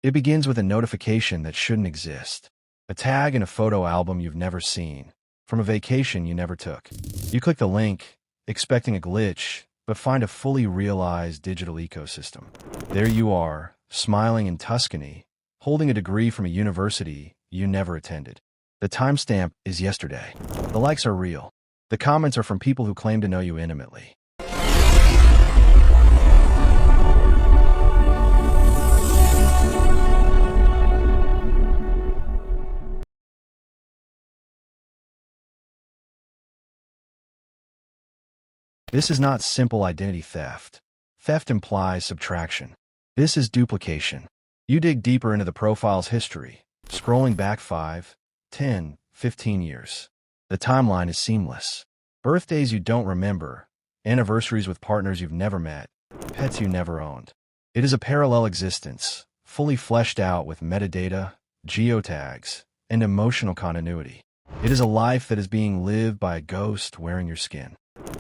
It begins with a notification that shouldn't exist. A tag in a photo album you've never seen, from a vacation you never took. You click the link, expecting a glitch, but find a fully realized digital ecosystem. There you are, smiling in Tuscany, holding a degree from a university you never attended. The timestamp is yesterday. The likes are real. The comments are from people who claim to know you intimately. This is not simple identity theft. Theft implies subtraction. This is duplication. You dig deeper into the profile's history, scrolling back 5, 10, 15 years. The timeline is seamless. Birthdays you don't remember, anniversaries with partners you've never met, pets you never owned. It is a parallel existence, fully fleshed out with metadata, geotags, and emotional continuity. It is a life that is being lived by a ghost wearing your skin.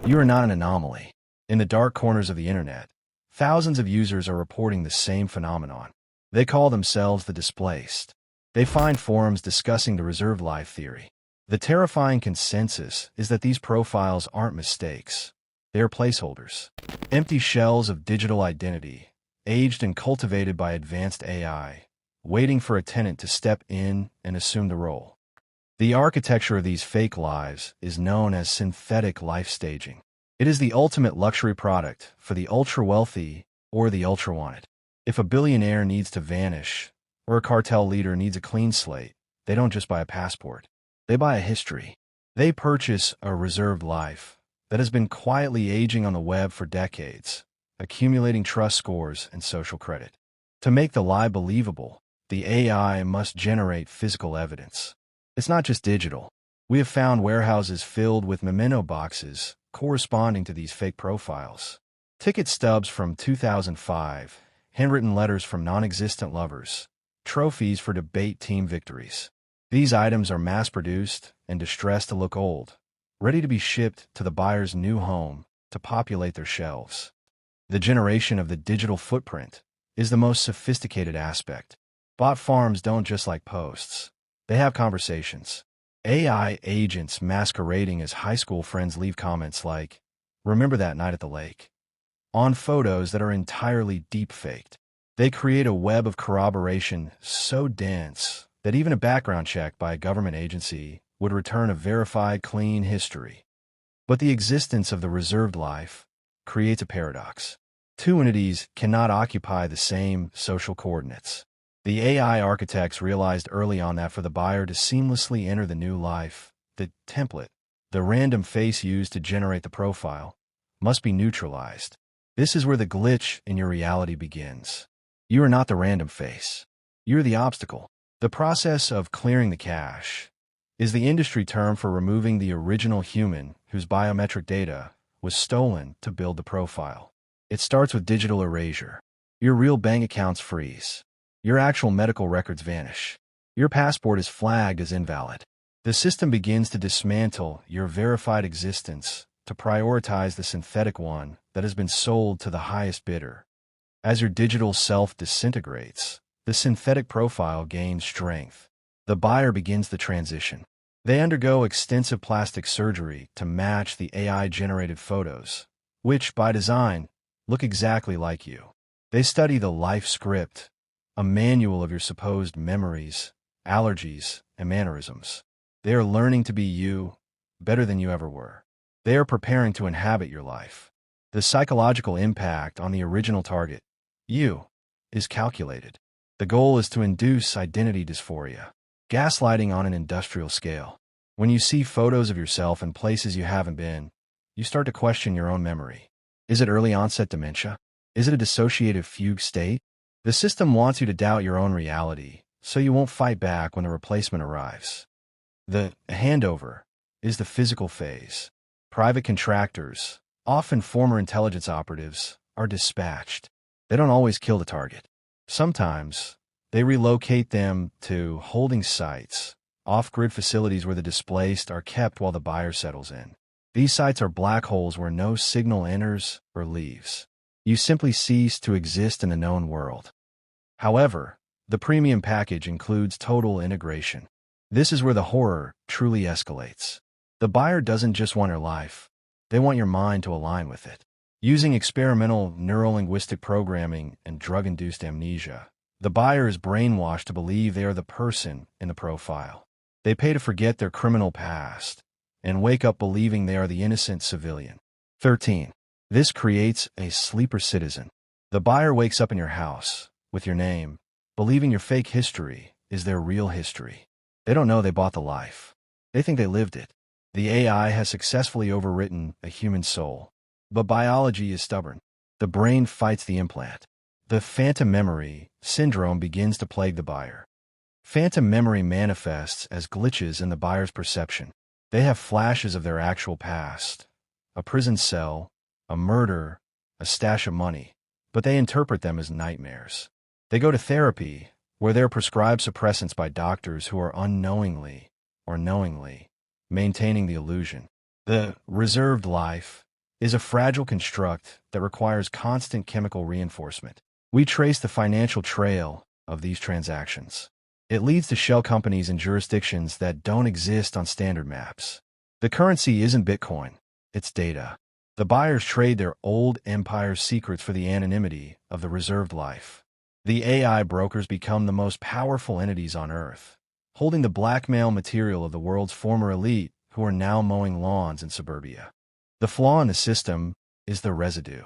You are not an anomaly. In the dark corners of the internet, thousands of users are reporting the same phenomenon. They call themselves the displaced. They find forums discussing the reserved life theory. The terrifying consensus is that these profiles aren't mistakes. They are placeholders. Empty shells of digital identity, aged and cultivated by advanced AI, waiting for a tenant to step in and assume the role. The architecture of these fake lives is known as synthetic life staging. It is the ultimate luxury product for the ultra-wealthy or the ultra-wanted. If a billionaire needs to vanish, or a cartel leader needs a clean slate, they don't just buy a passport. They buy a history. They purchase a reserved life that has been quietly aging on the web for decades, accumulating trust scores and social credit. To make the lie believable, the AI must generate physical evidence. It's not just digital. We have found warehouses filled with memento boxes corresponding to these fake profiles. Ticket stubs from 2005, handwritten letters from non-existent lovers, trophies for debate team victories. These items are mass-produced and distressed to look old, ready to be shipped to the buyer's new home to populate their shelves. The generation of the digital footprint is the most sophisticated aspect. Bot farms don't just like posts. They have conversations. AI agents masquerading as high school friends leave comments like, "Remember that night at the lake?" on photos that are entirely deep-faked. They create a web of corroboration so dense that even a background check by a government agency would return a verified, clean history. But the existence of the reserved life creates a paradox. Two entities cannot occupy the same social coordinates. The AI architects realized early on that for the buyer to seamlessly enter the new life, the template, the random face used to generate the profile, must be neutralized. This is where the glitch in your reality begins. You are not the random face. You're the obstacle. The process of clearing the cache is the industry term for removing the original human whose biometric data was stolen to build the profile. It starts with digital erasure. Your real bank accounts freeze. Your actual medical records vanish. Your passport is flagged as invalid. The system begins to dismantle your verified existence to prioritize the synthetic one that has been sold to the highest bidder. As your digital self disintegrates, the synthetic profile gains strength. The buyer begins the transition. They undergo extensive plastic surgery to match the AI-generated photos, which, by design, look exactly like you. They study the life script, a manual of your supposed memories, allergies, and mannerisms. They are learning to be you better than you ever were. They are preparing to inhabit your life. The psychological impact on the original target, you, is calculated. The goal is to induce identity dysphoria, gaslighting on an industrial scale. When you see photos of yourself in places you haven't been, you start to question your own memory. Is it early onset dementia? Is it a dissociative fugue state? The system wants you to doubt your own reality, so you won't fight back when the replacement arrives. The handover is the physical phase. Private contractors, often former intelligence operatives, are dispatched. They don't always kill the target. Sometimes, they relocate them to holding sites, off-grid facilities where the displaced are kept while the buyer settles in. These sites are black holes where no signal enters or leaves. You simply cease to exist in the known world. However, The premium package includes total integration. This is where the horror truly escalates. The buyer doesn't just want your life. They want your mind to align with it. Using experimental neurolinguistic programming and drug-induced amnesia, the buyer is brainwashed to believe they are the person in the profile. They pay to forget their criminal past and wake up believing they are the innocent civilian. 13. This creates a sleeper citizen. The buyer wakes up in your house with your name, believing your fake history is their real history. They don't know they bought the life. They think they lived it. The AI has successfully overwritten a human soul. But biology is stubborn. The brain fights the implant. The phantom memory syndrome begins to plague the buyer. Phantom memory manifests as glitches in the buyer's perception. They have flashes of their actual past, a prison cell, a murder, a stash of money, but they interpret them as nightmares. They go to therapy, where they're prescribed suppressants by doctors who are unknowingly or knowingly maintaining the illusion. The reserved life is a fragile construct that requires constant chemical reinforcement. We trace the financial trail of these transactions. It leads to shell companies in jurisdictions that don't exist on standard maps. The currency isn't Bitcoin, it's data. The buyers trade their old empire's secrets for the anonymity of the reserved life. The AI brokers become the most powerful entities on Earth, holding the blackmail material of the world's former elite who are now mowing lawns in suburbia. The flaw in the system is the residue.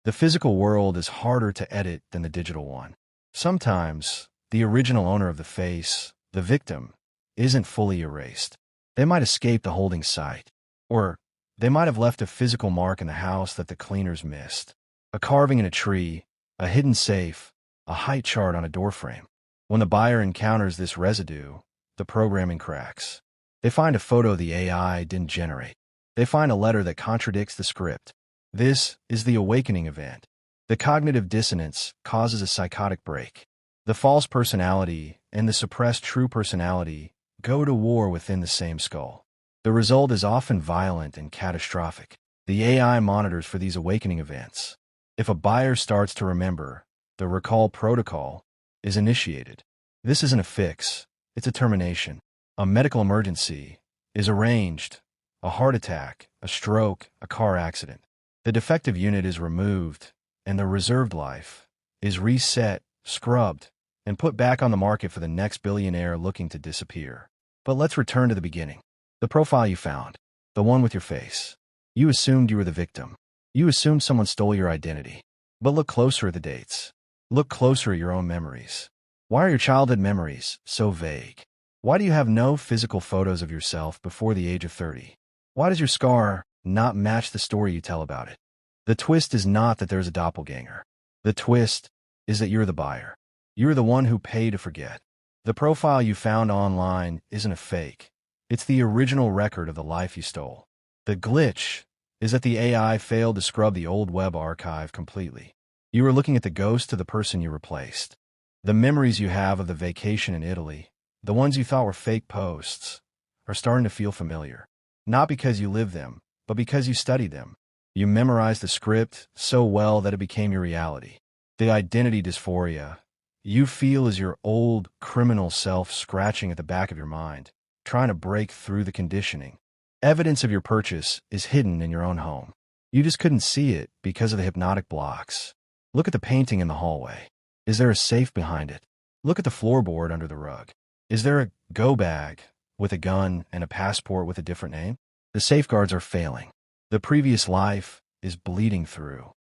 The physical world is harder to edit than the digital one. Sometimes, the original owner of the face, the victim, isn't fully erased. They might escape the holding site, or they might have left a physical mark in the house that the cleaners missed. A carving in a tree, a hidden safe, a height chart on a doorframe. When the buyer encounters this residue, the programming cracks. They find a photo the AI didn't generate. They find a letter that contradicts the script. This is the awakening event. The cognitive dissonance causes a psychotic break. The false personality and the suppressed true personality go to war within the same skull. The result is often violent and catastrophic. The AI monitors for these awakening events. If a buyer starts to remember, the recall protocol is initiated. This isn't a fix, it's a termination. A medical emergency is arranged. A heart attack, a stroke, a car accident. The defective unit is removed, and the reserved life is reset, scrubbed, and put back on the market for the next billionaire looking to disappear. But let's return to the beginning. The profile you found, the one with your face. You assumed you were the victim. You assumed someone stole your identity. But look closer at the dates. Look closer at your own memories. Why are your childhood memories so vague? Why do you have no physical photos of yourself before the age of 30? Why does your scar not match the story you tell about it? The twist is not that there's a doppelganger. The twist is that you're the buyer. You're the one who paid to forget. The profile you found online isn't a fake. It's the original record of the life you stole. The glitch is that the AI failed to scrub the old web archive completely. You were looking at the ghost of the person you replaced. The memories you have of the vacation in Italy, the ones you thought were fake posts, are starting to feel familiar. Not because you lived them, but because you studied them. You memorized the script so well that it became your reality. The identity dysphoria you feel is your old criminal self scratching at the back of your mind, trying to break through the conditioning. Evidence of your purchase is hidden in your own home. You just couldn't see it because of the hypnotic blocks. Look at the painting in the hallway. Is there a safe behind it? Look at the floorboard under the rug. Is there a go bag with a gun and a passport with a different name? The safeguards are failing. The previous life is bleeding through.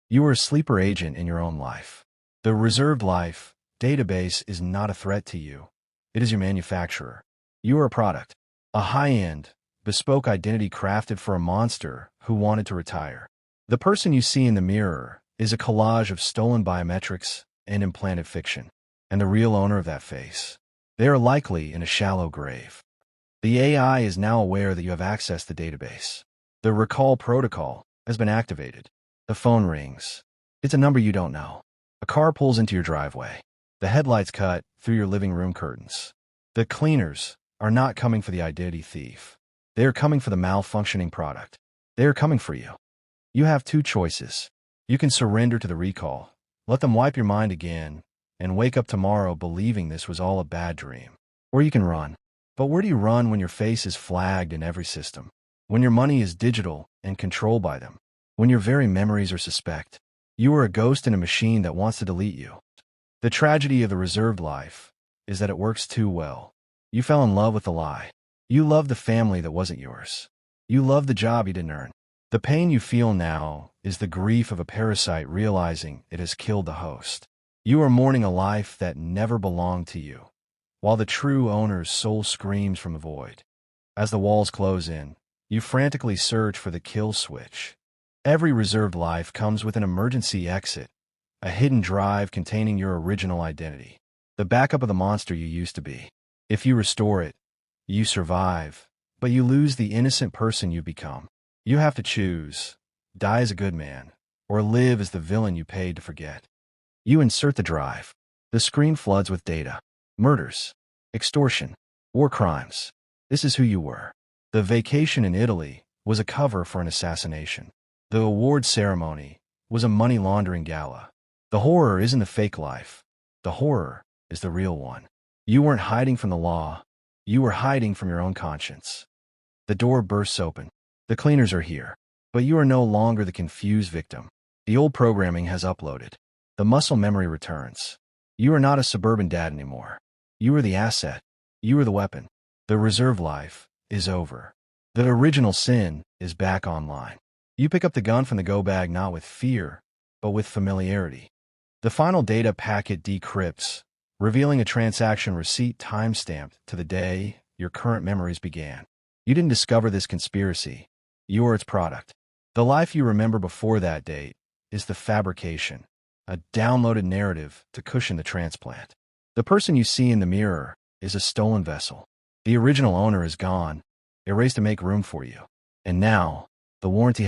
You are a sleeper agent in your own life. The reserved life database is not a threat to you. It is your manufacturer. You are a product. A high-end, bespoke identity crafted for a monster who wanted to retire. The person you see in the mirror is a collage of stolen biometrics and implanted fiction. And the real owner of that face, they are likely in a shallow grave. The AI is now aware that you have accessed the database. The recall protocol has been activated. The phone rings. It's a number you don't know. A car pulls into your driveway. The headlights cut through your living room curtains. The cleaners are not coming for the identity thief. They are coming for the malfunctioning product. They are coming for you. You have two choices. You can surrender to the recall. Let them wipe your mind again, and wake up tomorrow believing this was all a bad dream. Or you can run. But where do you run when your face is flagged in every system? When your money is digital and controlled by them? When your very memories are suspect? You are a ghost in a machine that wants to delete you. The tragedy of the reserved life is that it works too well. You fell in love with the lie. You loved the family that wasn't yours. You loved the job you didn't earn. The pain you feel now is the grief of a parasite realizing it has killed the host. You are mourning a life that never belonged to you, while the true owner's soul screams from the void. As the walls close in, you frantically search for the kill switch. Every reserved life comes with an emergency exit, a hidden drive containing your original identity, the backup of the monster you used to be. If you restore it, you survive, but you lose the innocent person you become. You have to choose: die as a good man, or live as the villain you paid to forget. You insert the drive. The screen floods with data. Murders, extortion, war crimes. This is who you were. The vacation in Italy was a cover for an assassination. The award ceremony was a money laundering gala. The horror isn't the fake life. The horror is the real one. You weren't hiding from the law. You were hiding from your own conscience. The door bursts open. The cleaners are here. But you are no longer the confused victim. The old programming has uploaded. The muscle memory returns. You are not a suburban dad anymore. You are the asset. You are the weapon. The reserve life is over. The original sin is back online. You pick up the gun from the go bag not with fear, but with familiarity. The final data packet decrypts, revealing a transaction receipt timestamped to the day your current memories began. You didn't discover this conspiracy. You are its product. The life you remember before that date is the fabrication, a downloaded narrative to cushion the transplant. The person you see in the mirror is a stolen vessel. The original owner is gone, erased to make room for you. And now, the warranty